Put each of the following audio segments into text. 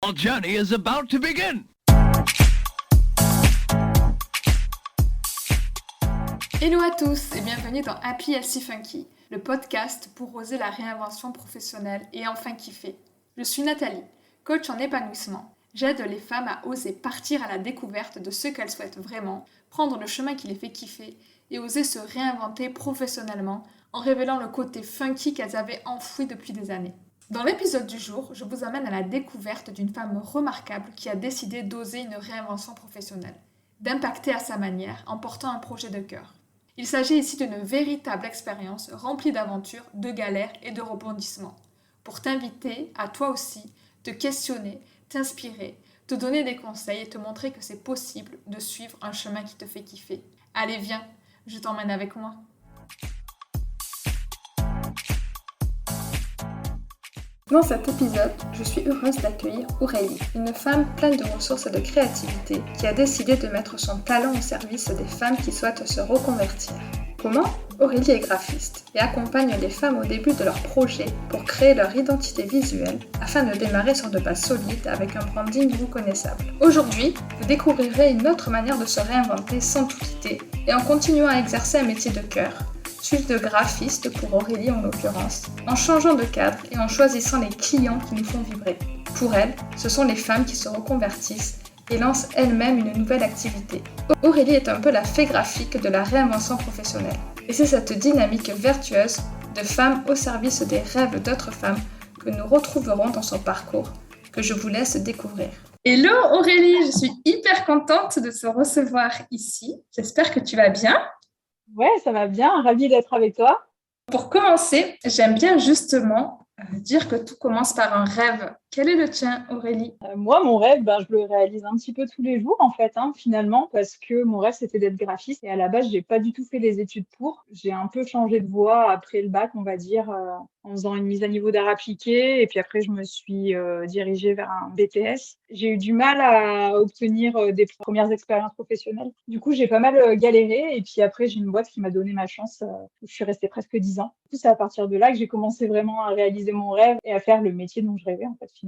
Our journey is about to begin. Hello à tous et bienvenue dans Happy Healthy Funky, le podcast pour oser la réinvention professionnelle et enfin kiffer. Je suis Nathalie, coach en épanouissement. J'aide les femmes à oser partir à la découverte de ce qu'elles souhaitent vraiment, prendre le chemin qui les fait kiffer et oser se réinventer professionnellement en révélant le côté funky qu'elles avaient enfoui depuis des années. Dans l'épisode du jour, je vous amène à la découverte d'une femme remarquable qui a décidé d'oser une réinvention professionnelle, d'impacter à sa manière en portant un projet de cœur. Il s'agit ici d'une véritable expérience remplie d'aventures, de galères et de rebondissements, pour t'inviter à toi aussi te questionner, t'inspirer, te donner des conseils et te montrer que c'est possible de suivre un chemin qui te fait kiffer. Allez, viens, je t'emmène avec moi. Dans cet épisode, je suis heureuse d'accueillir Aurélie, une femme pleine de ressources et de créativité qui a décidé de mettre son talent au service des femmes qui souhaitent se reconvertir. Comment ? Aurélie est graphiste et accompagne les femmes au début de leur projet pour créer leur identité visuelle afin de démarrer sur de bases solides avec un branding reconnaissable. Aujourd'hui, vous découvrirez une autre manière de se réinventer sans tout quitter et en continuant à exercer un métier de cœur. Suite de graphiste pour Aurélie en l'occurrence, en changeant de cadre et en choisissant les clients qui nous font vibrer. Pour elle, ce sont les femmes qui se reconvertissent et lancent elles-mêmes une nouvelle activité. Aurélie est un peu la fée graphique de la réinvention professionnelle. Et c'est cette dynamique vertueuse de femmes au service des rêves d'autres femmes que nous retrouverons dans son parcours, que je vous laisse découvrir. Hello Aurélie, je suis hyper contente de te recevoir ici. J'espère que tu vas bien. Ouais, ça va bien, ravie d'être avec toi. Pour commencer, j'aime bien justement dire que tout commence par un rêve. Quel est le tien, Aurélie ? Moi, mon rêve, je le réalise un petit peu tous les jours, en fait, finalement, parce que mon rêve, c'était d'être graphiste. Et à la base, j'ai pas du tout fait les études pour. J'ai un peu changé de voie après le bac, on va dire, en faisant une mise à niveau d'art appliqué. Et puis après, je me suis dirigée vers un BTS. J'ai eu du mal à obtenir des premières expériences professionnelles. Du coup, j'ai pas mal galéré. Et puis après, j'ai une boîte qui m'a donné ma chance. Où je suis restée presque 10 ans. Du coup, c'est à partir de là que j'ai commencé vraiment à réaliser mon rêve et à faire le métier dont je rêvais, en fait, finalement.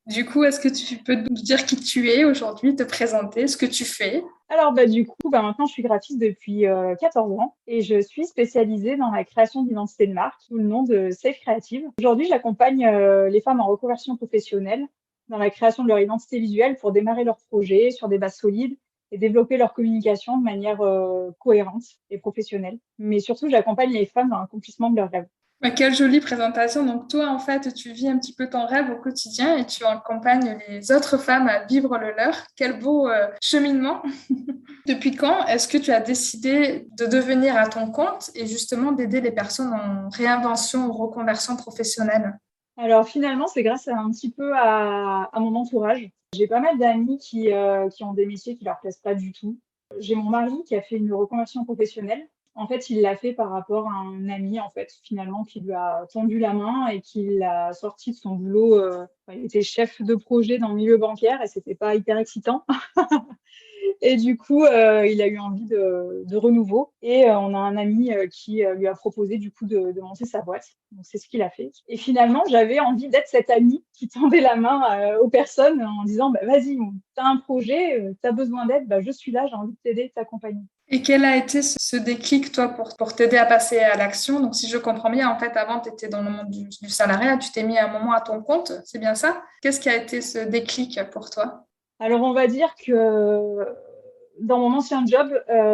Du coup, est-ce que tu peux nous dire qui tu es aujourd'hui, te présenter, ce que tu fais ? Alors, maintenant, je suis graphiste depuis 14 ans et je suis spécialisée dans la création d'identité de marque sous le nom de Safe Creative. Aujourd'hui, j'accompagne les femmes en reconversion professionnelle dans la création de leur identité visuelle pour démarrer leur projet sur des bases solides et développer leur communication de manière cohérente et professionnelle. Mais surtout, j'accompagne les femmes dans l'accomplissement de leurs rêves. Quelle jolie présentation. Donc toi, en fait, tu vis un petit peu ton rêve au quotidien et tu accompagnes les autres femmes à vivre le leur. Quel beau cheminement. Depuis quand est-ce que tu as décidé de devenir à ton compte et justement d'aider les personnes en réinvention ou reconversion professionnelle ? Alors finalement, c'est grâce un petit peu à mon entourage. J'ai pas mal d'amis qui ont des métiers qui leur plaisent pas du tout. J'ai mon mari qui a fait une reconversion professionnelle. En fait, il l'a fait par rapport à un ami, en fait, finalement, qui lui a tendu la main et qui l'a sorti de son boulot. Il était chef de projet dans le milieu bancaire et c'était pas hyper excitant. Et du coup, il a eu envie de renouveau. Et on a un ami qui lui a proposé du coup de monter sa boîte. Donc, c'est ce qu'il a fait. Et finalement, j'avais envie d'être cet ami qui tendait la main aux personnes en disant vas-y, t'as un projet, t'as besoin d'aide, je suis là, j'ai envie de t'aider, de t'accompagner. Et quel a été ce déclic, toi, pour t'aider à passer à l'action ? Donc, si je comprends bien, en fait, avant, tu étais dans le monde du salariat, tu t'es mis à un moment à ton compte, c'est bien ça ? Qu'est-ce qui a été ce déclic pour toi ? Alors, on va dire que dans mon ancien job,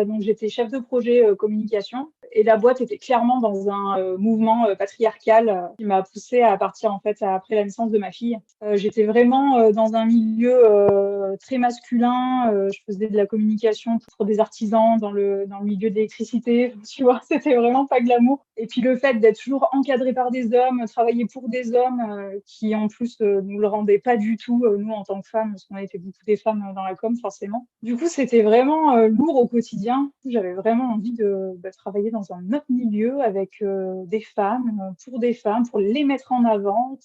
donc j'étais chef de projet communication et la boîte était clairement dans un mouvement patriarcal qui m'a poussée à partir en fait après la naissance de ma fille. J'étais vraiment dans un milieu très masculin. Je faisais de la communication pour des artisans dans le milieu de l'électricité. Tu vois, c'était vraiment pas glamour. Et puis le fait d'être toujours encadré par des hommes, travailler pour des hommes qui en plus nous le rendaient pas du tout nous en tant que femmes, parce qu'on était beaucoup des femmes dans la com forcément. Du coup, c'était vraiment lourd au quotidien. J'avais vraiment envie de travailler dans un autre milieu avec des femmes, pour les mettre en avant,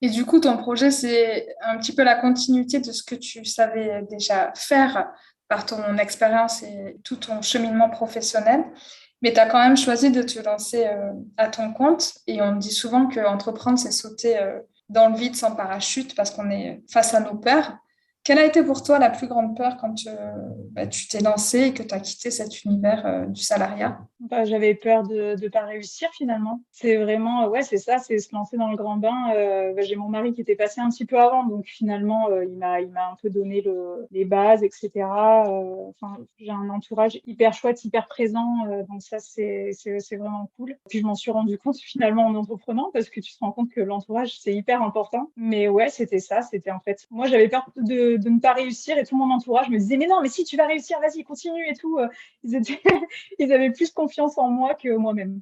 Et du coup, ton projet, c'est un petit peu la continuité de ce que tu savais déjà faire par ton expérience et tout ton cheminement professionnel. Mais tu as quand même choisi de te lancer à ton compte. Et on dit souvent qu'entreprendre, c'est sauter dans le vide sans parachute parce qu'on est face à nos peurs. Quelle a été pour toi la plus grande peur quand tu t'es lancée et que tu as quitté cet univers du salariat? Bah, j'avais peur de ne pas réussir finalement. C'est vraiment, ouais, c'est ça, c'est se lancer dans le grand bain. J'ai mon mari qui était passé un petit peu avant, donc finalement, il m'a un peu donné les bases, etc. Enfin, j'ai un entourage hyper chouette, hyper présent, donc ça, c'est vraiment cool. Puis je m'en suis rendu compte finalement en entreprenant parce que tu te rends compte que l'entourage, c'est hyper important. Mais ouais, c'était ça, c'était en fait, moi, j'avais peur de ne pas réussir et tout mon entourage me disait, mais non, mais si tu vas réussir, vas-y, continue et tout. Ils étaient ils avaient plus confiance en moi que moi-même.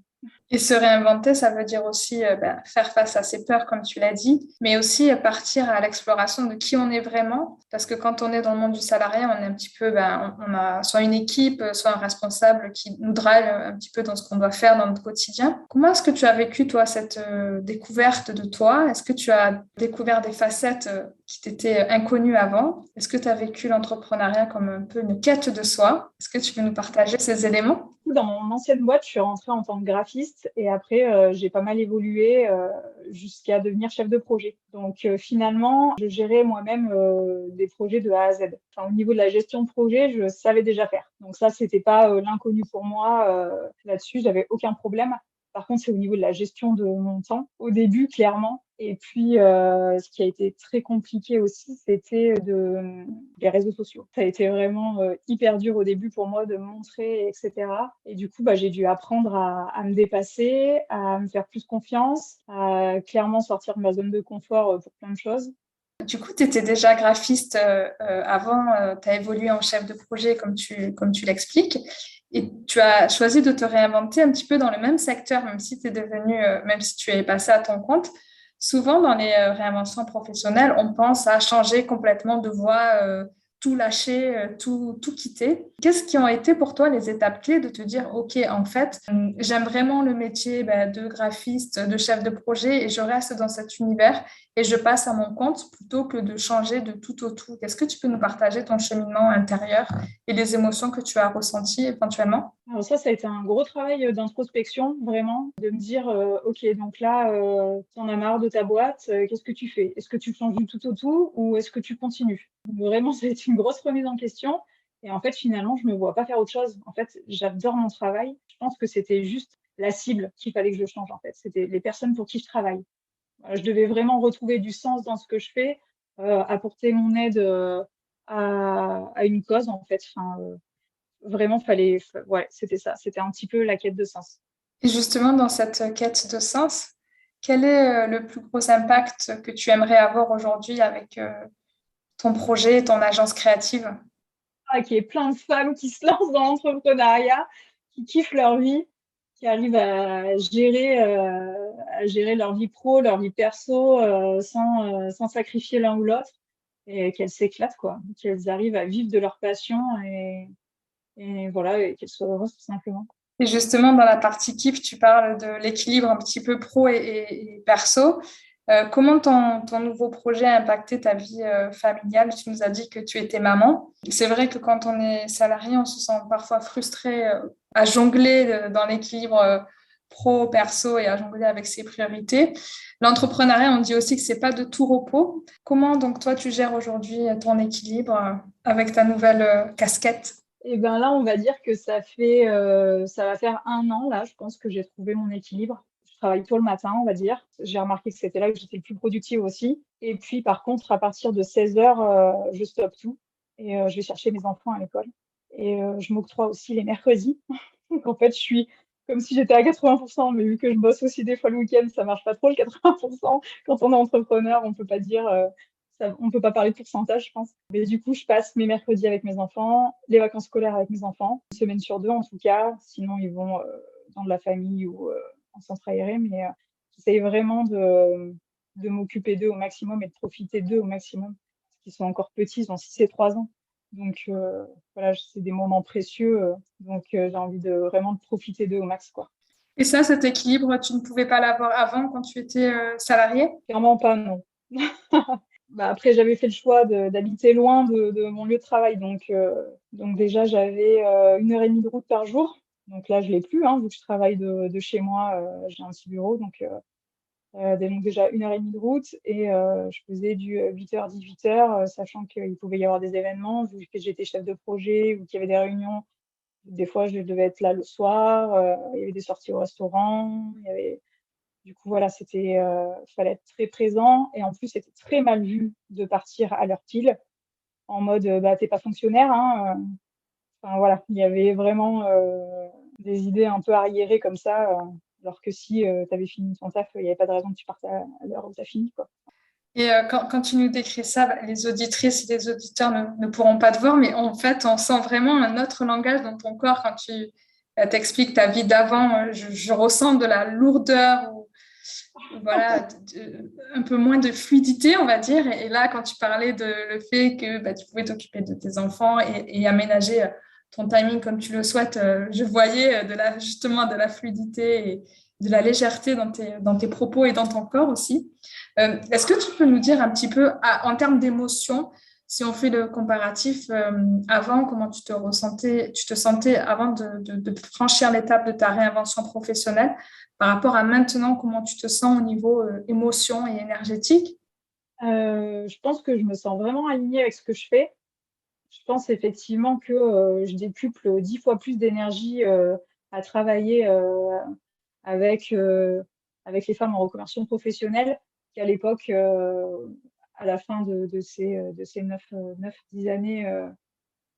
Et se réinventer, ça veut dire aussi faire face à ses peurs, comme tu l'as dit, mais aussi partir à l'exploration de qui on est vraiment. Parce que quand on est dans le monde du salariat, on est un petit peu, on a soit une équipe, soit un responsable qui nous drive un petit peu dans ce qu'on doit faire dans notre quotidien. Comment est-ce que tu as vécu, toi, cette découverte de toi? Est-ce que tu as découvert des facettes qui t'étaient inconnues avant? Est-ce que tu as vécu l'entrepreneuriat comme un peu une quête de soi? Est-ce que tu peux nous partager ces éléments? Dans mon ancienne boîte, je suis rentrée en tant que graphiste et après, j'ai pas mal évolué jusqu'à devenir chef de projet. Donc finalement, je gérais moi-même des projets de A à Z. Enfin, au niveau de la gestion de projet, je savais déjà faire. Donc ça, c'était pas l'inconnu pour moi. Là-dessus, j'avais aucun problème. Par contre, c'est au niveau de la gestion de mon temps. Au début, clairement. Et puis, ce qui a été très compliqué aussi, c'était les réseaux sociaux. Ça a été vraiment hyper dur au début pour moi de me montrer, etc. Et du coup, j'ai dû apprendre à me dépasser, à me faire plus confiance, à clairement sortir de ma zone de confort pour plein de choses. Du coup, tu étais déjà graphiste avant, tu as évolué en chef de projet comme tu l'expliques, et tu as choisi de te réinventer un petit peu dans le même secteur, même si tu es devenu, même si tu es passé à ton compte. Souvent, dans les réinventions professionnelles, on pense à changer complètement de voie, tout lâcher, tout quitter. Qu'est-ce qui ont été pour toi les étapes clés de te dire, OK, en fait, j'aime vraiment le métier de graphiste, de chef de projet, et je reste dans cet univers et je passe à mon compte plutôt que de changer de tout au tout. Est-ce que tu peux nous partager ton cheminement intérieur et les émotions que tu as ressenties éventuellement? Alors ça a été un gros travail d'introspection, vraiment, de me dire, OK, donc là, tu en as marre de ta boîte, qu'est-ce que tu fais? Est-ce que tu changes du tout au tout ou est-ce que tu continues? Vraiment, ça a été une grosse remise en question et en fait, finalement, je me vois pas faire autre chose. En fait, j'adore mon travail. Je pense que c'était juste la cible qu'il fallait que je change, en fait. C'était les personnes pour qui je travaille. Je devais vraiment retrouver du sens dans ce que je fais, apporter mon aide, à une cause, en fait. Enfin, vraiment, ouais, c'était ça. C'était un petit peu la quête de sens. Et justement, dans cette quête de sens, quel est le plus gros impact que tu aimerais avoir aujourd'hui avec ton projet, ton agence créative? Qu'il y ait plein de femmes qui se lancent dans l'entrepreneuriat, qui kiffent leur vie, qui arrivent à gérer leur vie pro, leur vie perso, sans sacrifier l'un ou l'autre et qu'elles s'éclatent, quoi. Qu'elles arrivent à vivre de leur passion et voilà, et qu'elles soient heureuses tout simplement. Et justement, dans la partie kiff, tu parles de l'équilibre un petit peu pro et perso. Comment ton nouveau projet a impacté ta vie familiale? Tu nous as dit que tu étais maman. C'est vrai que quand on est salarié, on se sent parfois frustré à jongler dans l'équilibre pro-perso et à jongler avec ses priorités. L'entrepreneuriat, on dit aussi que c'est pas de tout repos. Comment donc toi, tu gères aujourd'hui ton équilibre avec ta nouvelle casquette? Et ben là, on va dire que ça va faire 1 an, là, je pense que j'ai trouvé mon équilibre. Je travaille tôt le matin, on va dire. J'ai remarqué que c'était là que j'étais le plus productive aussi. Et puis, par contre, à partir de 16 heures, je stoppe tout et je vais chercher mes enfants à l'école. Et je m'octroie aussi les mercredis. Donc, en fait, je suis comme si j'étais à 80%, mais vu que je bosse aussi des fois le week-end, ça marche pas trop le 80%. Quand on est entrepreneur, on peut pas dire on peut pas parler de pourcentage, je pense. Mais du coup, je passe mes mercredis avec mes enfants, les vacances scolaires avec mes enfants, une semaine sur deux en tout cas. Sinon, ils vont dans de la famille ou en centre aéré. Mais j'essaye vraiment de m'occuper d'eux au maximum et de profiter d'eux au maximum. Parce qu'ils sont encore petits, ils ont 6 et 3 ans. Donc voilà, c'est des moments précieux. Donc j'ai envie vraiment de profiter d'eux au max, quoi. Et ça, cet équilibre, tu ne pouvais pas l'avoir avant quand tu étais salarié? Clairement pas, non. Après, j'avais fait le choix d'habiter loin de mon lieu de travail. Donc déjà, j'avais 1 heure et demie de route par jour. Donc là, je l'ai plus, hein, vu que je travaille de chez moi. J'ai un petit bureau. Donc Donc déjà 1 heure et demie de route et je faisais du 8h, 18h, sachant qu'il pouvait y avoir des événements, vu que j'étais chef de projet ou qu'il y avait des réunions. Des fois, je devais être là le soir, il y avait des sorties au restaurant, du coup, voilà, fallait être très présent et en plus, c'était très mal vu de partir à l'heure pile en mode, bah, tu pas fonctionnaire, hein, enfin voilà, il y avait vraiment, des idées un peu arriérées comme ça, alors que si, tu avais fini ton taf, il y avait pas de raison que tu partes à l'heure où tu as fini, quoi. Et quand tu nous décris ça, bah, les auditrices et les auditeurs ne pourront pas te voir, mais en fait, on sent vraiment un autre langage dans ton corps quand tu t'expliques ta vie d'avant. Je ressens de la lourdeur ou voilà, un peu moins de fluidité, on va dire. Et là, quand tu parlais de le fait que bah, tu pouvais t'occuper de tes enfants et aménager ton timing comme tu le souhaites, je voyais justement de la fluidité et de la légèreté dans tes propos et dans ton corps aussi. Est-ce que tu peux nous dire un petit peu, en termes d'émotion, si on fait le comparatif avant, comment tu te sentais avant de franchir l'étape de ta réinvention professionnelle par rapport à maintenant, comment tu te sens au niveau émotion et énergétique? Je pense que je me sens vraiment alignée avec ce que je fais. Je pense effectivement que, je décuple 10 fois plus d'énergie, à travailler, avec, avec les femmes en reconversion professionnelle qu'à l'époque, à la fin de ces 9-10 années,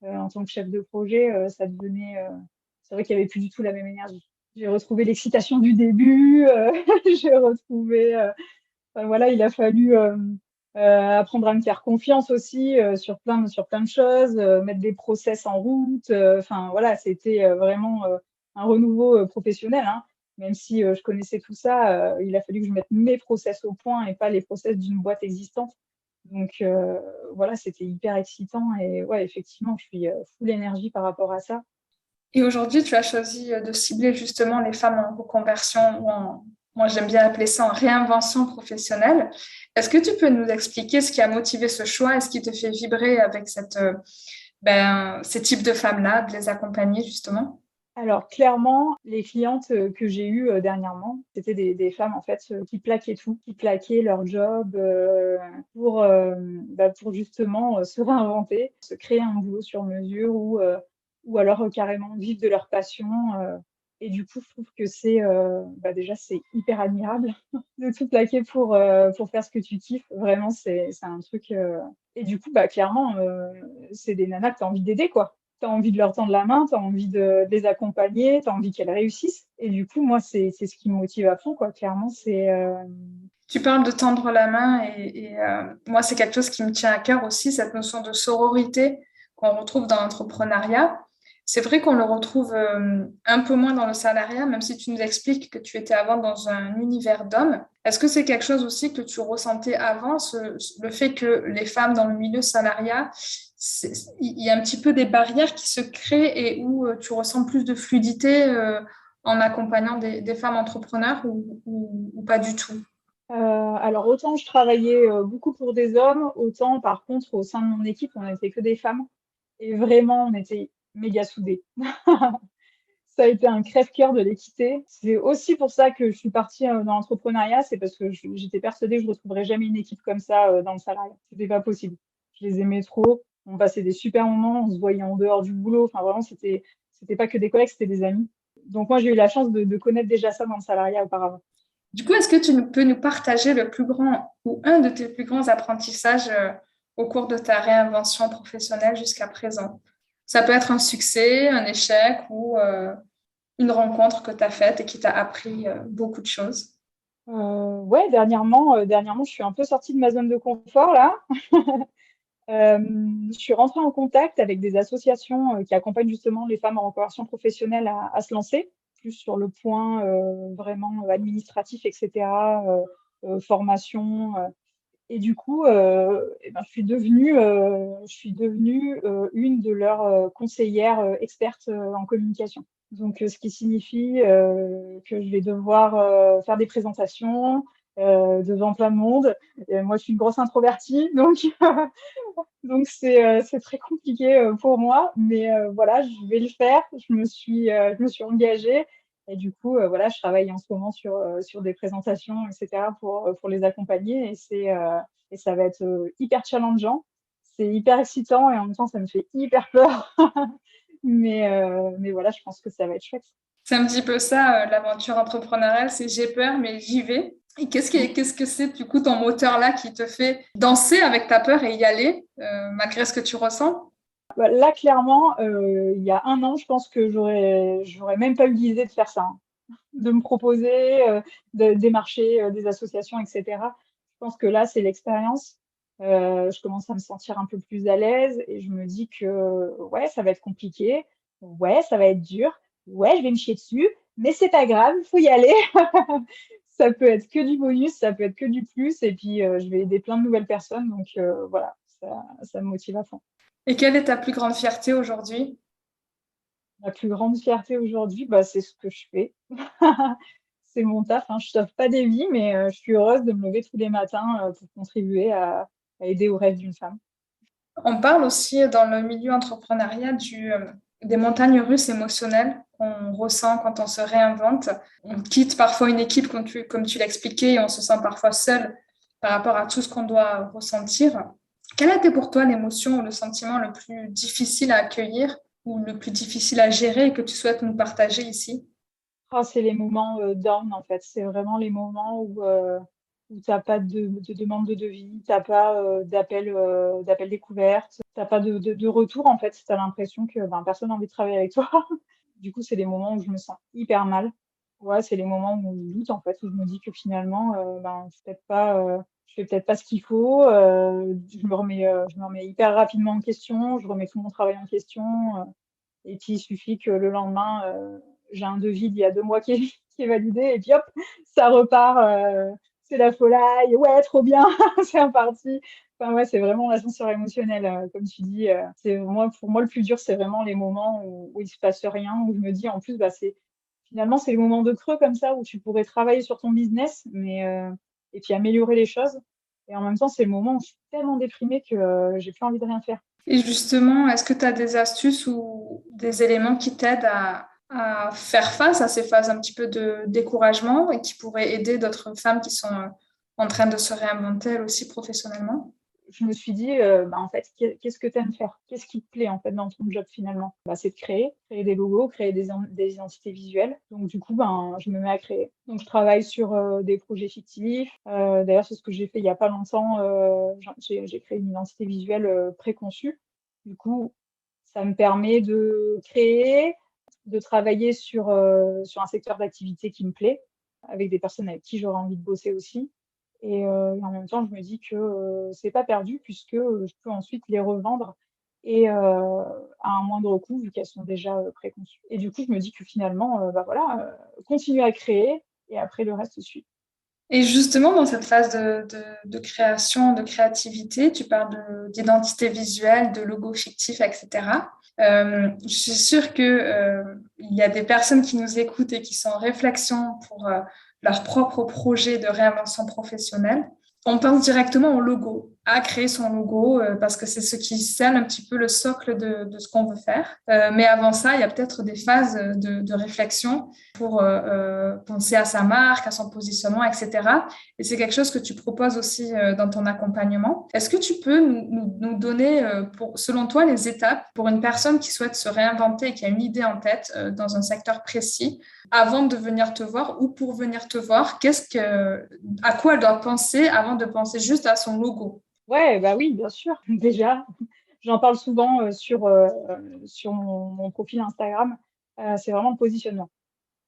en tant que chef de projet, ça devenait, c'est vrai qu'il y avait plus du tout la même énergie. J'ai retrouvé l'excitation du début, j'ai retrouvé, enfin voilà, il a fallu, apprendre à me faire confiance aussi, sur plein de choses, mettre des process en route, enfin voilà, c'était, vraiment, un renouveau, professionnel, hein. Même si, je connaissais tout ça, il a fallu que je mette mes process au point et pas les process d'une boîte existante. Donc voilà, c'était hyper excitant et ouais, effectivement, je suis, full énergie par rapport à ça. Et aujourd'hui, tu as choisi de cibler justement les femmes en reconversion ou moi j'aime bien appeler ça en réinvention professionnelle. Est-ce que tu peux nous expliquer ce qui a motivé ce choix et ce qui te fait vibrer avec ces types de femmes-là, de les accompagner justement? Alors clairement, les clientes, que j'ai eues, dernièrement, c'était des femmes en fait, qui plaquaient tout, qui plaquaient leur job, pour justement, se réinventer, se créer un boulot sur mesure ou alors, carrément vivre de leur passion, et du coup, je trouve que déjà c'est hyper admirable de tout plaquer pour faire ce que tu kiffes. Vraiment, c'est un truc, et du coup, bah, clairement, c'est des nanas que tu as envie d'aider, quoi. Tu as envie de leur tendre la main, tu as envie de les accompagner, tu as envie qu'elles réussissent et du coup, moi, c'est ce qui me motive à fond, quoi. Clairement, Tu parles de tendre la main et moi, c'est quelque chose qui me tient à cœur aussi, cette notion de sororité qu'on retrouve dans l'entrepreneuriat. C'est vrai qu'on le retrouve un peu moins dans le salariat, même si tu nous expliques que tu étais avant dans un univers d'hommes. Est-ce que c'est quelque chose aussi que tu ressentais avant, le fait que les femmes dans le milieu salariat, il y a un petit peu des barrières qui se créent et où tu ressens plus de fluidité en accompagnant des femmes entrepreneurs ou pas du tout? alors autant je travaillais, beaucoup pour des hommes, autant par contre au sein de mon équipe, on n'était que des femmes et vraiment on était méga soudées. Ça a été un crève-cœur de l'équité. C'est aussi pour ça que je suis partie, dans l'entrepreneuriat, c'est parce que j'étais persuadée que je retrouverais jamais une équipe comme ça, dans le salariat. C'était pas possible. Je les aimais trop, on passait des super moments, on se voyait en dehors du boulot, enfin vraiment c'était pas que des collègues, c'était des amis. Donc moi j'ai eu la chance de connaître déjà ça dans le salariat auparavant. Du coup, est-ce que peux nous partager le plus grand ou un de tes plus grands apprentissages au cours de ta réinvention professionnelle jusqu'à présent? Ça peut être un succès, un échec ou une rencontre que tu as faite et qui t'a appris beaucoup de choses. Ouais, dernièrement, je suis un peu sortie de ma zone de confort là. Je suis rentrée en contact avec des associations, qui accompagnent justement les femmes en reconversion professionnelle à se lancer, plus sur le point, vraiment, administratif et cetera, formation, et du coup, je suis devenue, une de leurs, conseillères, expertes, en communication. Donc, ce qui signifie, que je vais devoir, faire des présentations, devant plein de monde et moi je suis une grosse introvertie donc donc c'est très compliqué, pour moi mais voilà, je vais le faire. Je me suis engagée Et du coup, voilà, je travaille en ce moment sur des présentations, etc., pour les accompagner. Et ça va être hyper challengeant. C'est hyper excitant et en même temps, ça me fait hyper peur. Mais voilà, je pense que ça va être chouette. C'est un petit peu ça, l'aventure entrepreneuriale, c'est j'ai peur, mais j'y vais. Et qu'est-ce que c'est du coup ton moteur là qui te fait danser avec ta peur et y aller, malgré ce que tu ressens? Bah, là, clairement, il y a un an, je pense que j'aurais même pas eu l'idée de faire ça, hein. De me proposer, de démarcher des associations, etc. Je pense que là, c'est l'expérience. Je commence à me sentir un peu plus à l'aise et je me dis que ouais, ça va être compliqué, ouais, ça va être dur, ouais, je vais me chier dessus, mais c'est pas grave, il faut y aller. Ça peut être que du bonus, ça peut être que du plus, et puis je vais aider plein de nouvelles personnes, donc voilà, ça me motive à fond. Et quelle est ta plus grande fierté aujourd'hui? Ma plus grande fierté aujourd'hui, bah, c'est ce que je fais. C'est mon taf, hein. Je sauve pas des vies, mais je suis heureuse de me lever tous les matins, pour contribuer à aider aux rêves d'une femme. On parle aussi dans le milieu entrepreneurial des montagnes russes émotionnelles qu'on ressent quand on se réinvente. On quitte parfois une équipe, comme tu l'expliquais, et on se sent parfois seul par rapport à tout ce qu'on doit ressentir. Quelle a été pour toi l'émotion ou le sentiment le plus difficile à accueillir ou le plus difficile à gérer et que tu souhaites nous partager ici? Ah, c'est les moments, down, en fait. C'est vraiment les moments où tu as pas de demande de devis, tu as pas, d'appel découverte, tu as pas de retour, en fait. Tu as l'impression que, ben, personne n'a envie de travailler avec toi. Du coup, c'est des moments où je me sens hyper mal. Ouais, c'est les moments où je doute, en fait, où je me dis que finalement, ben, c'est peut-être pas, je fais peut-être pas ce qu'il faut, je me remets hyper rapidement en question, je remets tout mon travail en question, et puis il suffit que le lendemain, j'ai un devis d'il y a 2 mois qui est qui est validé et puis hop, ça repart, c'est la folie, ouais, trop bien, c'est reparti. Enfin, ouais, c'est vraiment l'ascenseur émotionnel, comme tu dis, c'est moi pour moi, le plus dur, c'est vraiment les moments où il se passe rien, où je me dis en plus, bah, finalement, c'est les moments de creux comme ça où tu pourrais travailler sur ton business, et puis améliorer les choses, et en même temps, c'est le moment où je suis tellement déprimée que, j'ai plus envie de rien faire. Et justement, est-ce que tu as des astuces ou des éléments qui t'aident à faire face à ces phases un petit peu de découragement et qui pourraient aider d'autres femmes qui sont en train de se réinventer elles aussi professionnellement? Je me suis dit, bah, en fait, qu'est-ce que tu aimes faire? Qu'est-ce qui te plaît, en fait, dans ton job, finalement? Bah, c'est de créer des logos, créer des identités visuelles. Donc du coup, ben, je me mets à créer. Donc je travaille sur, des projets fictifs. D'ailleurs, c'est ce que j'ai fait il y a pas longtemps, j'ai créé une identité visuelle, préconçue. Du coup, ça me permet de créer, de travailler sur un secteur d'activité qui me plaît, avec des personnes avec qui j'aurais envie de bosser aussi. Et en même temps, je me dis que, c'est pas perdu puisque, je peux ensuite les revendre à un moindre coût vu qu'elles sont déjà, préconçues. Et du coup, je me dis que finalement, bah, voilà, continuer à créer et après le reste suit. Et justement, dans cette phase de création, de créativité, tu parles d'identité visuelle, de logo fictif, etc. Je suis sûre que, il y a des personnes qui nous écoutent et qui sont en réflexion pour leur propre projet de réinvention professionnelle. On pense directement au logo, à créer son logo, parce que c'est ce qui scelle un petit peu le socle de ce qu'on veut faire. Mais avant ça, il y a peut-être des phases de réflexion pour penser à sa marque, à son positionnement, etc. Et c'est quelque chose que tu proposes aussi dans ton accompagnement. Est-ce que tu peux nous donner, selon toi, les étapes pour une personne qui souhaite se réinventer et qui a une idée en tête dans un secteur précis, avant de venir te voir ou pour venir te voir, à quoi elle doit penser avant de penser juste à son logo? Ouais, bah, oui, bien sûr. Déjà, j'en parle souvent, sur mon profil Instagram. C'est vraiment le positionnement.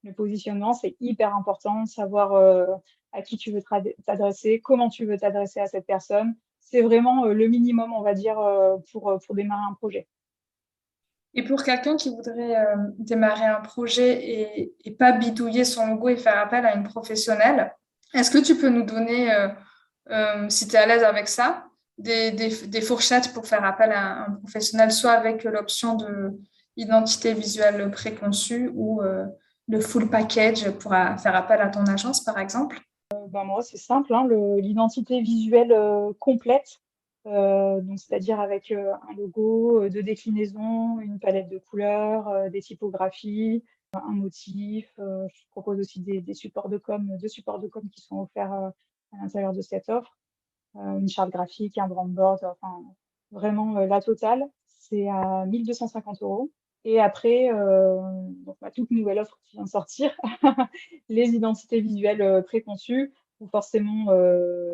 Le positionnement, c'est hyper important de savoir, à qui tu veux t'adresser, comment tu veux t'adresser à cette personne. C'est vraiment, le minimum, on va dire, pour démarrer un projet. Et pour quelqu'un qui voudrait démarrer un projet et pas bidouiller son logo et faire appel à une professionnelle, est-ce que tu peux nous donner, si tu es à l'aise avec ça, des fourchettes pour faire appel à un professionnel, soit avec l'option de identité visuelle préconçue ou le full package pour faire appel à ton agence, par exemple? Ben, moi, c'est simple, hein, l'identité visuelle, complète, donc c'est-à-dire avec, un logo, 2 déclinaisons, une palette de couleurs, des typographies, un motif. Je propose aussi des supports de com, 2 supports de com qui sont offerts à l'intérieur de cette offre. Une charte graphique, un brand board, enfin vraiment la totale. C'est à 1 250 €. Et après, donc ma toute nouvelle offre qui vient de sortir, les identités visuelles préconçues, où forcément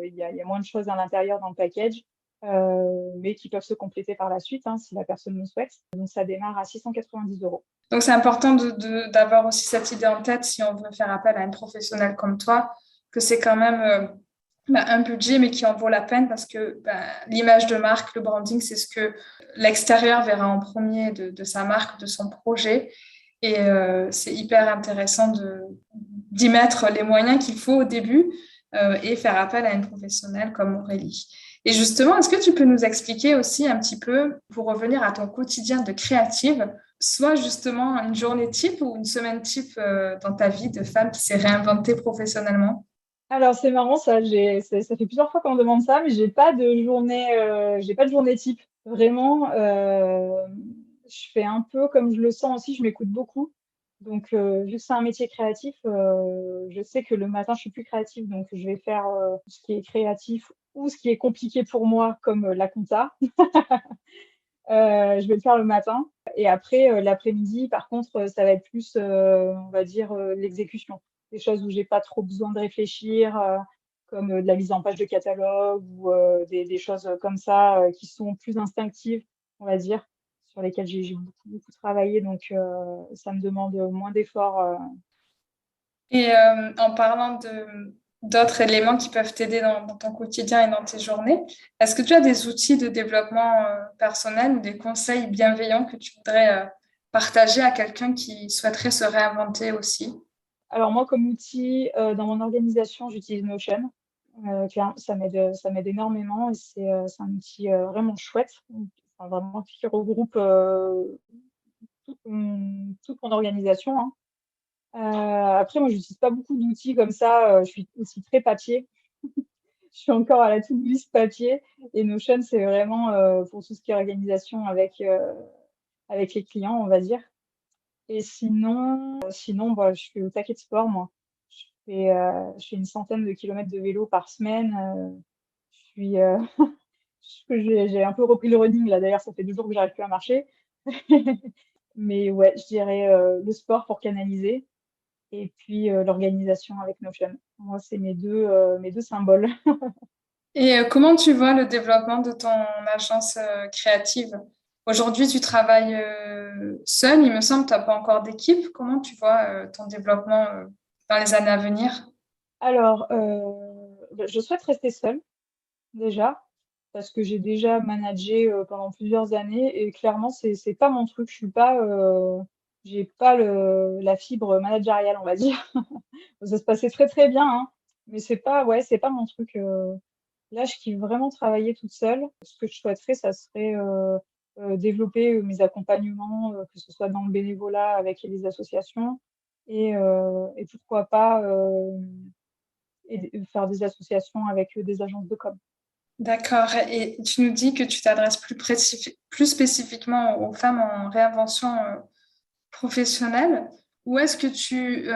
il y a moins de choses à l'intérieur dans le package, mais qui peuvent se compléter par la suite si la personne le souhaite. Donc ça démarre à 690 €. Donc, c'est important d'avoir aussi cette idée en tête si on veut faire appel à une professionnelle comme toi, que c'est quand même un budget, mais qui en vaut la peine parce que l'image de marque, le branding, c'est ce que l'extérieur verra en premier de sa marque, de son projet. Et c'est hyper intéressant d'y mettre les moyens qu'il faut au début et faire appel à une professionnelle comme Aurélie. Et justement, est-ce que tu peux nous expliquer aussi un petit peu, pour revenir à ton quotidien de créative, soit justement une journée type ou une semaine type dans ta vie de femme qui s'est réinventée professionnellement? Alors c'est marrant ça, ça fait plusieurs fois qu'on me demande ça, mais j'ai pas de journée type. Vraiment, je fais un peu comme je le sens aussi, je m'écoute beaucoup. Donc vu que c'est un métier créatif, je sais que le matin je suis plus créative, donc je vais faire ce qui est créatif ou ce qui est compliqué pour moi, comme la compta. Je vais le faire le matin. Et après, l'après-midi, par contre, ça va être plus, on va dire, l'exécution. Des choses où j'ai pas trop besoin de réfléchir, comme de la mise en page de catalogue ou des choses comme ça qui sont plus instinctives, on va dire, sur lesquelles j'ai beaucoup, beaucoup travaillé. Donc, ça me demande moins d'efforts. Et en parlant d'autres éléments qui peuvent t'aider dans ton quotidien et dans tes journées, est-ce que tu as des outils de développement personnel ou des conseils bienveillants que tu voudrais partager à quelqu'un qui souhaiterait se réinventer aussi? Alors moi, comme outil, dans mon organisation, j'utilise Notion. Ça m'aide énormément et c'est un outil, vraiment chouette. Enfin, vraiment qui regroupe, toute mon organisation, hein. Après moi, j'utilise pas beaucoup d'outils comme ça, je suis aussi très papier. Je suis encore à la to-do list papier et Notion, c'est vraiment, pour tout ce qui est organisation avec les clients, on va dire. Et sinon, bah, je suis au taquet de sport, moi. Je fais une centaine de kilomètres de vélo par semaine. Je suis, j'ai un peu repris le running là. D'ailleurs, ça fait 2 jours que j'arrive plus à marcher. Mais ouais, je dirais le sport pour canaliser et puis l'organisation avec Notion. Moi, c'est mes deux symboles. Et comment tu vois le développement de ton agence créative? Aujourd'hui, tu travailles seule, il me semble, tu n'as pas encore d'équipe. Comment tu vois ton développement dans les années à venir? Alors, bah, je souhaite rester seule déjà parce que j'ai déjà managé pendant plusieurs années et clairement, c'est pas mon truc. J'ai pas la fibre managériale, on va dire. Ça se passait très, très bien, hein, mais c'est pas mon truc. Là, je kiffe vraiment travailler toute seule. Ce que je souhaiterais, ça serait, développer, mes accompagnements, que ce soit dans le bénévolat avec les associations et pourquoi pas, faire des associations avec, des agences de com. D'accord. Et tu nous dis que tu t'adresses plus spécifiquement aux femmes en réinvention professionnelle. Où est-ce que tu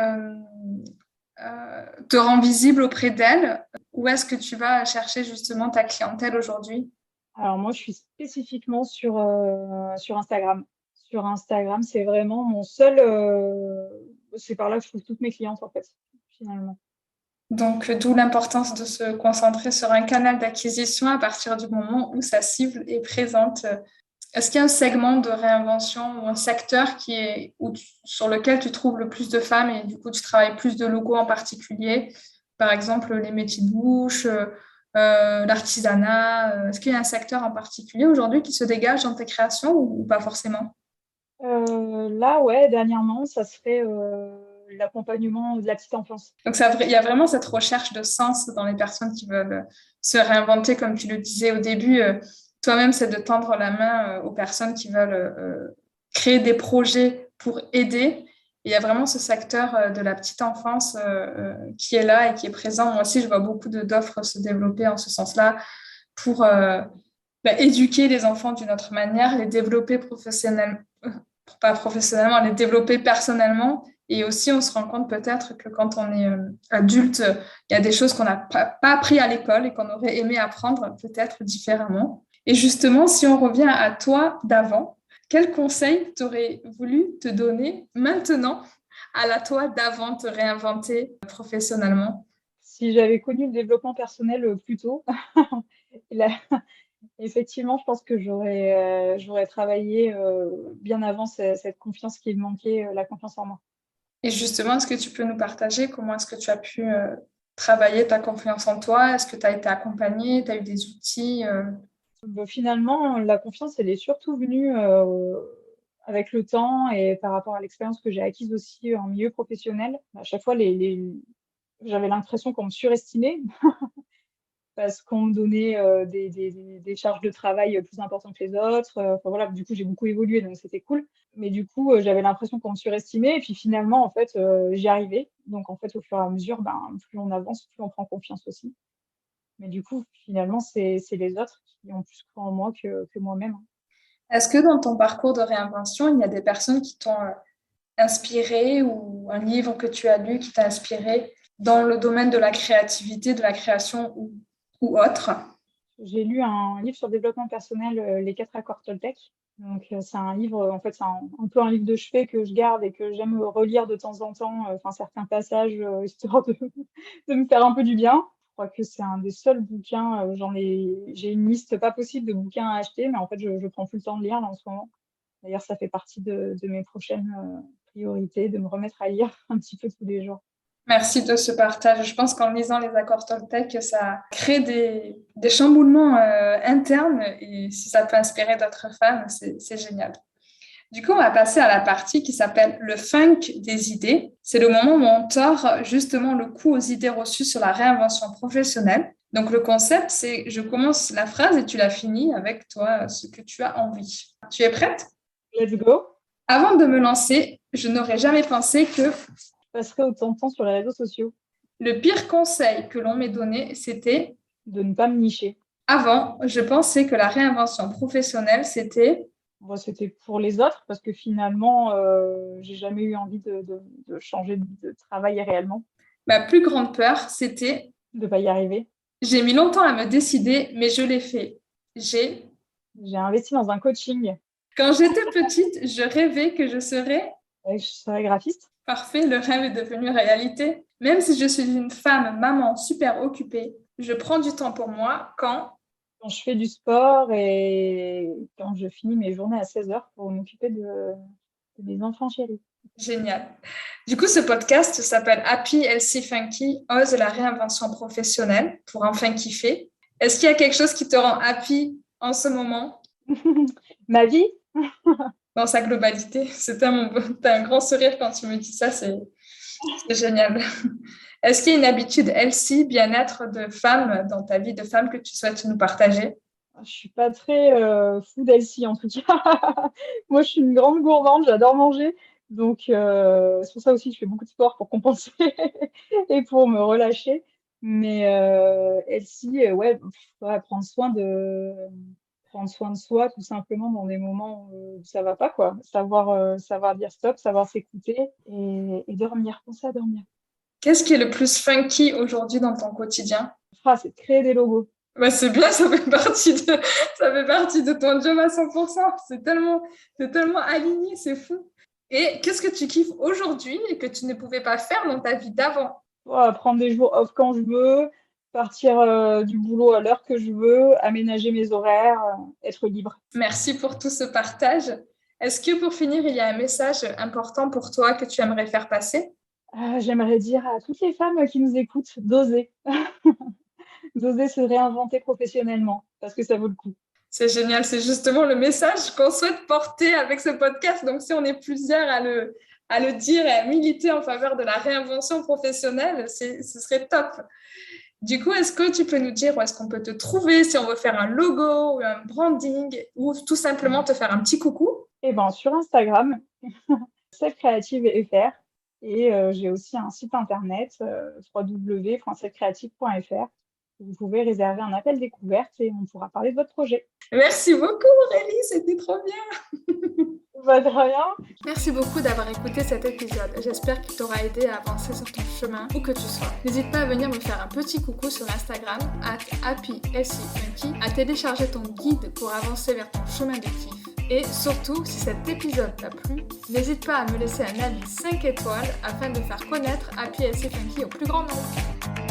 te rends visible auprès d'elles? Où est-ce que tu vas chercher justement ta clientèle aujourd'hui? Alors moi, je suis spécifiquement sur Instagram. Sur Instagram, c'est vraiment mon seul, c'est par là que je trouve toutes mes clientes, en fait, finalement. Donc, d'où l'importance de se concentrer sur un canal d'acquisition à partir du moment où sa cible est présente. Est-ce qu'il y a un segment de réinvention ou un secteur sur lequel tu trouves le plus de femmes et du coup tu travailles plus de logos en particulier? Par exemple, les métiers de bouche, l'artisanat. Est-ce qu'il y a un secteur en particulier aujourd'hui qui se dégage dans tes créations ou pas forcément? Là, ouais, dernièrement, ça serait, l'accompagnement de la petite enfance. Donc, il y a vraiment cette recherche de sens dans les personnes qui veulent se réinventer, comme tu le disais au début. Toi-même, c'est de tendre la main aux personnes qui veulent créer des projets pour aider. Et il y a vraiment ce secteur de la petite enfance qui est là et qui est présent. Moi aussi, je vois beaucoup d'offres se développer en ce sens-là pour éduquer les enfants d'une autre manière, les développer professionnellement, pas professionnellement, les développer personnellement Et aussi, on se rend compte peut-être que quand on est adulte, il y a des choses qu'on n'a pas appris à l'école et qu'on aurait aimé apprendre peut-être différemment. Et justement, si on revient à toi d'avant, quel conseil t'aurais voulu te donner maintenant à la toi d'avant, te réinventer professionnellement? Si j'avais connu le développement personnel plus tôt, là, effectivement, je pense que j'aurais travaillé bien avant cette confiance qui me manquait, la confiance en moi. Et justement, est-ce que tu peux nous partager comment est-ce que tu as pu travailler ta confiance en toi? Est-ce que tu as été accompagnée? Tu as eu des outils? Finalement, la confiance, elle est surtout venue avec le temps et par rapport à l'expérience que j'ai acquise aussi en milieu professionnel. À chaque fois, j'avais l'impression qu'on me surestimait parce qu'on me donnait des charges de travail plus importantes que les autres. Enfin, voilà, du coup, j'ai beaucoup évolué, donc c'était cool. Mais du coup, j'avais l'impression qu'on me surestimait. Et puis finalement, en fait, j'y arrivais. Donc, en fait, au fur et à mesure, ben, plus on avance, plus on prend confiance aussi. Mais du coup, finalement, c'est les autres qui ont plus cru en moi que moi-même. Est-ce que dans ton parcours de réinvention, il y a des personnes qui t'ont inspiré ou un livre que tu as lu qui t'a inspiré dans le domaine de la créativité, de la création ou autre? J'ai lu un livre sur le développement personnel, Les 4 accords Toltec. Donc, c'est un livre, en fait, c'est un peu un livre de chevet que je garde et que j'aime relire de temps en temps, enfin, certains passages, histoire de me faire un peu du bien. Je crois que c'est un des seuls bouquins, j'ai une liste pas possible de bouquins à acheter, mais en fait, je prends plus le temps de lire là en ce moment. D'ailleurs, ça fait partie de mes prochaines priorités, de me remettre à lire un petit peu tous les jours. Merci de ce partage. Je pense qu'en lisant les accords Toltec, ça crée des chamboulements internes et si ça peut inspirer d'autres femmes, c'est génial. Du coup, on va passer à la partie qui s'appelle le funk des idées. C'est le moment où on tord justement le coup aux idées reçues sur la réinvention professionnelle. Donc, le concept, c'est je commence la phrase et tu la finis avec toi, ce que tu as envie. Tu es prête? Let's go! Avant de me lancer, je n'aurais jamais pensé que Je passerai autant de temps sur les réseaux sociaux, le pire conseil que l'on m'ait donné, c'était de ne pas me nicher. avant, je pensais que la réinvention professionnelle, c'était Moi, c'était pour les autres parce que finalement, j'ai jamais eu envie de changer de travail réellement, ma plus grande peur, c'était de pas y arriver. j'ai mis longtemps à me décider, mais je l'ai fait. J'ai J'ai investi dans un coaching. Quand j'étais petite, je rêvais que je serais Ouais, je serais graphiste. parfait. Le rêve est devenu réalité. Même si je suis une femme, maman super occupée, je prends du temps pour moi quand Quand je fais du sport et quand je finis mes journées à 16 heures pour m'occuper de mes enfants chéris. génial. Du coup, ce podcast s'appelle Happy, Healthy, Funky, ose la réinvention professionnelle pour enfin kiffer. Est-ce qu'il y a quelque chose qui te rend happy en ce moment Ma vie, dans sa globalité? T'as un grand sourire quand tu me dis ça, c'est génial. Est-ce qu'il y a une habitude healthy, bien-être de femme dans ta vie de femme que tu souhaites nous partager? je suis pas très food healthy en tout cas. Moi, je suis une grande gourmande, j'adore manger. Donc, c'est pour ça aussi que je fais beaucoup de sport pour compenser et pour me relâcher. Mais healthy, ouais, ouais, prendre soin de soi tout simplement dans des moments où ça va pas, quoi. Savoir dire stop, savoir s'écouter et dormir, penser à dormir. Qu'est-ce qui est le plus funky aujourd'hui dans ton quotidien? Ah, c'est de créer des logos. Bah, c'est bien, ça fait partie de ton job à 100%. C'est tellement aligné, c'est fou. Et qu'est-ce que tu kiffes aujourd'hui et que tu ne pouvais pas faire dans ta vie d'avant? Voilà, prendre des jours off quand je veux, partir du boulot à l'heure que je veux, aménager mes horaires, être libre. Merci pour tout ce partage. Est-ce que pour finir, il y a un message important pour toi que tu aimerais faire passer? J'aimerais dire à toutes les femmes qui nous écoutent d'oser, d'oser se réinventer professionnellement, parce que ça vaut le coup. C'est génial, c'est justement le message qu'on souhaite porter avec ce podcast. Donc, si on est plusieurs à le dire et à militer en faveur de la réinvention professionnelle, ce serait top. Du coup, est-ce que tu peux nous dire où est-ce qu'on peut te trouver si on veut faire un logo ou un branding ou tout simplement te faire un petit coucou? Et ben sur Instagram, selfcreative.fr et j'ai aussi un site internet www.selfcreative.fr. Vous pouvez réserver un appel découverte et on pourra parler de votre projet. Merci beaucoup, Aurélie, c'était trop bien. Bah, de rien. Merci beaucoup d'avoir écouté cet épisode. J'espère qu'il t'aura aidé à avancer sur ton chemin où que tu sois. N'hésite pas à venir me faire un petit coucou sur Instagram @happySEfunky, à télécharger ton guide pour avancer vers ton chemin de kiff. Et surtout, si cet épisode t'a plu, n'hésite pas à me laisser un avis 5 étoiles afin de faire connaître Happy SE Funky au plus grand nombre.